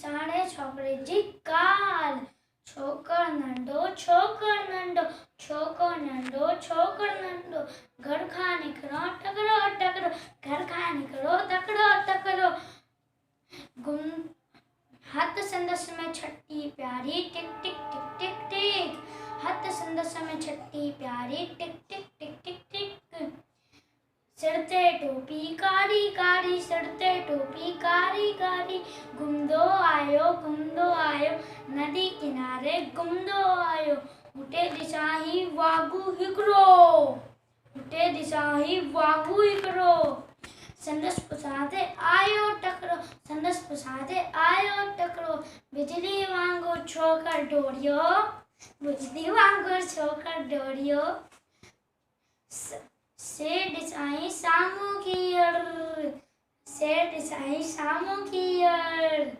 साड़े छोकरे जी काल। छोकर नंढो छोकर नंढो, छोकर नंढो छोकर नंढो, घर खां निकरो टकरो टकरो, घर खां निकरो तकड़ो तकड़ो। गुम हाथ संदस में छठी प्यारी टिक टिक टिक टिक टिक, हाथ संदस में छठी प्यारी टिक टिक टिक टिक टिक। सिर ते टोपी कारी कारी, सिर ते टोपी कारी कारी, घुमदो आयो नदी किनारे घुमदो आयो। उठे दिशा ही वागू हिकरो, उठे दिशा ही वागू हिकरो। संदस पुसादे आयो टकरो, संदस पुसादे आयो टकरो। बिजली वांगुर छोकर डोरियो, बिजली वांगुर छोकर डोरियो। से दिसाई सामू की ओर, से दिसाई सामू की ओर।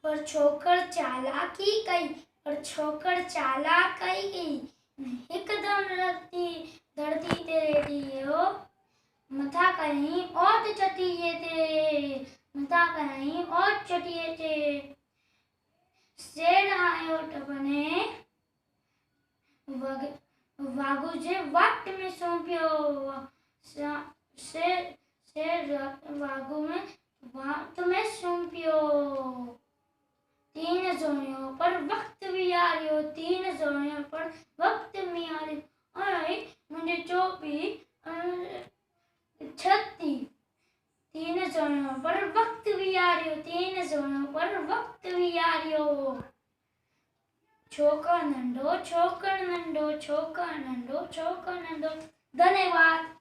पर छोकर चालाकी कई, पर छोकर चालाकी कई। एकदम धरती ते रेडियो, मथा कहीं और चटिए थे, मथा कहीं और चटिए थे। शेर आयो टपने, वागू जे वाट में सौंपियो। शेर वागू में वाट में सौंपियो। तीन जोड़ियों पर वक्त भी आ रही, तीन जोड़ियों पर वक्त भी आ रही। अरे मुझे चोपी छत्ती, तीन जोड़ियों पर वक्त भी आ रही, तीन जोड़ियों पर वक्त भी आ रही। छोकर नंढो छोकर नंढो, छोकर नंढो छोकर नंढो। धन्यवाद।